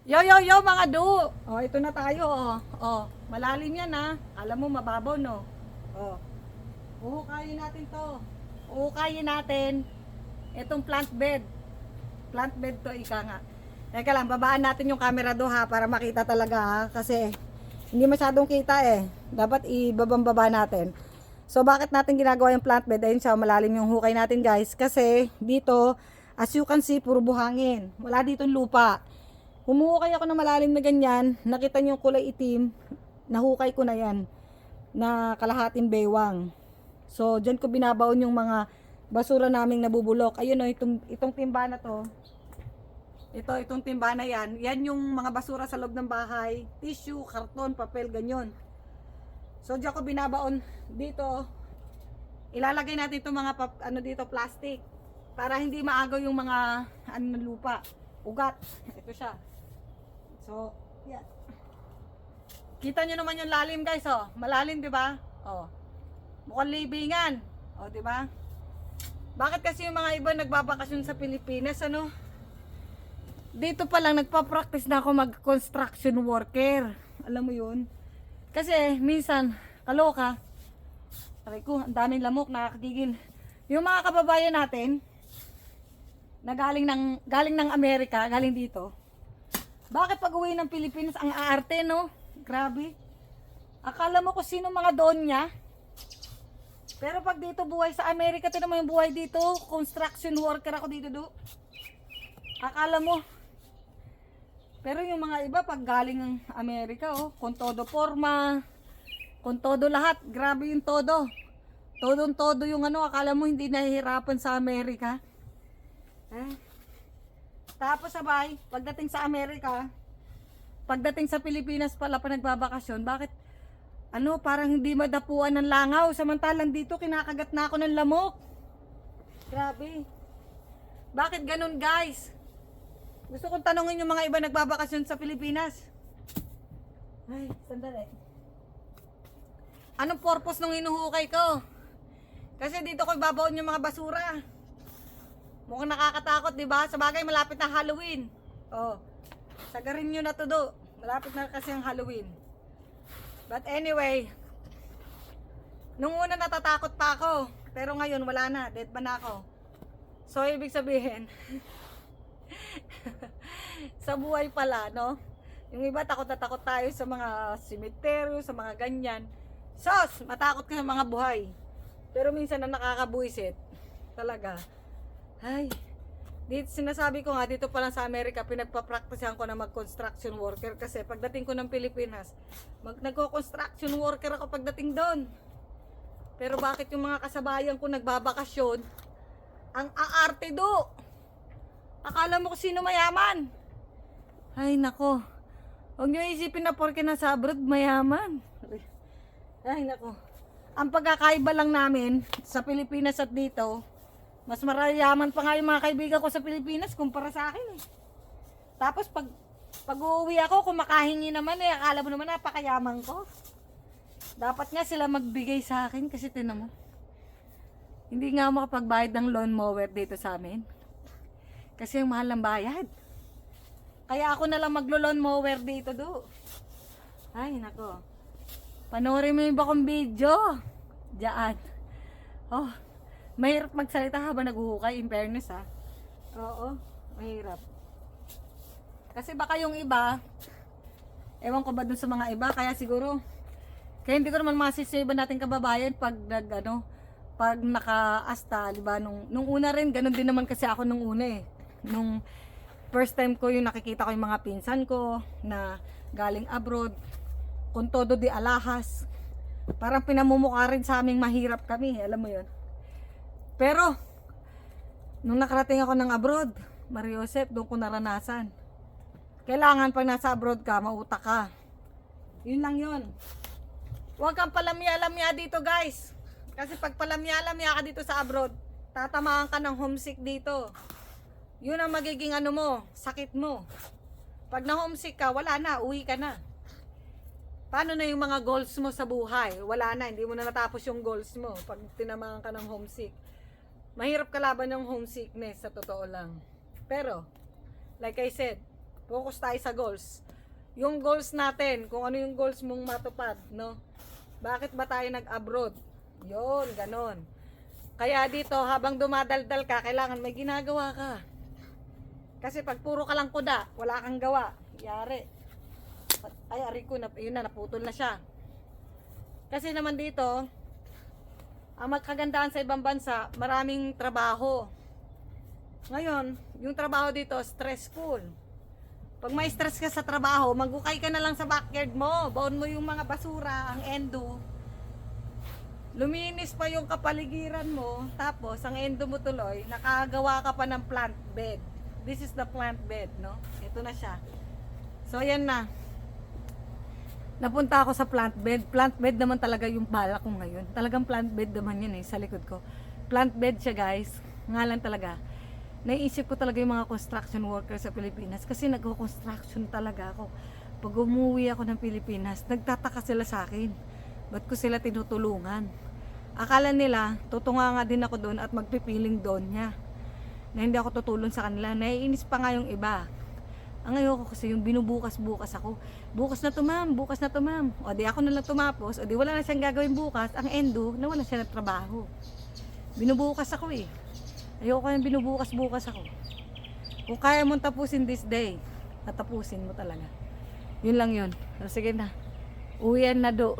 Yo, yo, yo mga du. Oh, ito na tayo, oh. Oh, malalim yan ha. Alam mo, mababaw, no? Oh. Uhukayin natin to. Uhukayin natin itong plant bed. Plant bed to, ika nga. Teka lang, babaan natin yung camera do ha para makita talaga ha. Kasi hindi masyadong kita eh. Dapat ibabang-baba natin. So, bakit natin ginagawa yung plant bed? Ayun siya, malalim yung hukay natin guys. Kasi dito, as you can see, puro buhangin. Wala ditong lupa. Humuhukay ako ng malalim na ganyan, nakita niyo yung kulay itim, nahukay ko na yan, na kalahating baywang. So, dyan ko binabaon yung mga basura naming nabubulok. Ayun o, itong timba na to. Itong timba na yan. Yan yung mga basura sa loob ng bahay. Tissue, karton, papel, ganyan. So, dyan ko binabaon dito. Ilalagay natin itong mga dito, plastic. Para hindi maagaw yung mga ng lupa. Ugat. Ito siya. So, yeah. Kita nyo naman yung lalim guys, oh. Malalim, di ba? Oh. Mukhang libingan. Oh, di ba? Bakit kasi yung mga iba nagbabakasyon sa Pilipinas, ano? Dito pa lang nagpa-practice na ako mag-construction worker. Alam mo yun? Kasi minsan, kaloka. Sabi ko, ang daming lamok, nakakagigil. Yung mga kababayan natin, na galing ng Amerika, galing dito. Bakit pag uwi ng Pilipinas ang aarte, no? Grabe. Akala mo kung sino mga doon niya. Pero pag dito buhay sa Amerika, tinan mo yung buhay dito. Construction worker ako dito do. Akala mo. Pero yung mga iba pag galing ng Amerika, oh, con todo forma, con todo lahat. Grabe yung todo. Todong-todo yung ano, akala mo hindi nahihirapan sa Amerika. Tapos sabay, pagdating sa Amerika, pagdating sa Pilipinas pala pa nagbabakasyon, bakit parang hindi madapuan ng langaw, samantalang dito kinakagat na ako ng lamok. Grabe. Bakit ganun guys? Gusto kong tanongin yung mga iba nagbabakasyon sa Pilipinas. Ay, sandali. Anong purpose nung hinuhukay ko? Kasi dito ko ibabaon yung mga basura. Mukhang nakakatakot, di ba? Sa bagay, malapit na Halloween. Oh. Sagarin nyo na to do. Malapit na kasi ang Halloween. But anyway, nung una natatakot pa ako. Pero ngayon, wala na. Dead ba na ako? So, ibig sabihin, sa buhay pala, no? Yung iba, takot na takot tayo sa mga simeteryo, sa mga ganyan. Sos! Matakot ka sa mga buhay. Pero minsan na nakakabuisit. Talaga. Ay, dito sinasabi ko nga, dito pa lang sa Amerika, pinagpa-practicean ko na mag-construction worker kasi pagdating ko ng Pilipinas, nagko-construction worker ako pagdating doon. Pero bakit yung mga kasabayan ko nagbabakasyon, ang aarte do? Akala mo kung sino mayaman? Ay, nako. Huwag nyo isipin na porke nasa abroad, mayaman. Ay, nako. Ang pagkakaiba lang namin sa Pilipinas at dito, mas marayaman pa nga yung mga kaibigan ko sa Pilipinas kumpara sa akin. Tapos pag uuwi ako, kumakahingi naman eh. Akala mo naman napakayaman ko. Dapat nga sila magbigay sa akin kasi tinan mo. Hindi nga makapagbayad ng lawn mower dito sa amin. Kasi yung mahal ng bayad. Kaya ako na lang maglo-lawn mower dito do. Ay, nako. Panoorin mo yung iba kong video. Diyan. Oh. Mahirap magsalita habang naghuhukay, in fairness ha. Oo, mahirap. Kasi baka yung iba, ewan ko ba dun sa mga iba, kaya siguro, kaya hindi ko naman masisave natin kababayan pag pag naka-asta, diba? Nung una rin, ganun din naman kasi ako nung una eh. Nung first time ko yung nakikita ko yung mga pinsan ko na galing abroad, kung todo di alahas, parang pinamumukha rin sa aming mahirap kami, alam mo yun. Pero, nung nakarating ako ng abroad, Mariosep, doon ko naranasan. Kailangan pag nasa abroad ka, mautak ka. Yun lang yun. Huwag kang palamya-lamya dito guys. Kasi pag palamya-lamya ka dito sa abroad, tatamaan ka ng homesick dito. Yun ang magiging sakit mo. Pag na-homesick ka, wala na, uwi ka na. Paano na yung mga goals mo sa buhay? Wala na, hindi mo na natapos yung goals mo pag tinamaan ka ng homesick. Mahirap kalaban ng homesickness sa totoo lang. Pero, like I said, Focus tayo sa goals. Yung goals natin, kung ano yung goals mong matupad, no? Bakit ba tayo nag-abroad? Yun, ganon. Kaya dito, habang dumadaldal ka, kailangan may ginagawa ka. Kasi pag puro ka lang kuda, wala kang gawa. Yari. Ay, ari ko, yun na, naputol na siya. Kasi naman dito, ang magkagandahan sa ibang bansa, maraming trabaho. Ngayon, yung trabaho dito, stressful. Pag may stress ka sa trabaho, magukay ka na lang sa backyard mo. Baon mo yung mga basura, ang endo. Luminis pa yung kapaligiran mo. Tapos, ang endo mo tuloy, nakagawa ka pa ng plant bed. This is the plant bed, no? Ito na siya. So, yan na. Napunta ako sa plant bed. Plant bed naman talaga yung bala ko ngayon. Talagang plant bed naman yun sa likod ko. Plant bed siya, guys. Ngalan talaga. Naisip ko talaga yung mga construction workers sa Pilipinas kasi nagko-construction talaga ako. Pag umuwi ako ng Pilipinas, nagtataka sila sa akin. Ba't ko sila tinutulungan? Akala nila, tutunga nga din ako doon at magpipiling doon niya. Na hindi ako tutulong sa kanila. Naiinis pa nga yung iba. Ang ayoko kasi yung binubukas-bukas ako. Bukas na to ma'am. O di ako na lang tumapos. O di wala na siyang gagawin bukas. Ang endo, nawala siya ng trabaho. Binubukas ako eh. Ayoko yung binubukas-bukas ako. Kung kaya mong tapusin this day, tatapusin mo talaga. Yun lang yun. So, sige na. Uwian na do.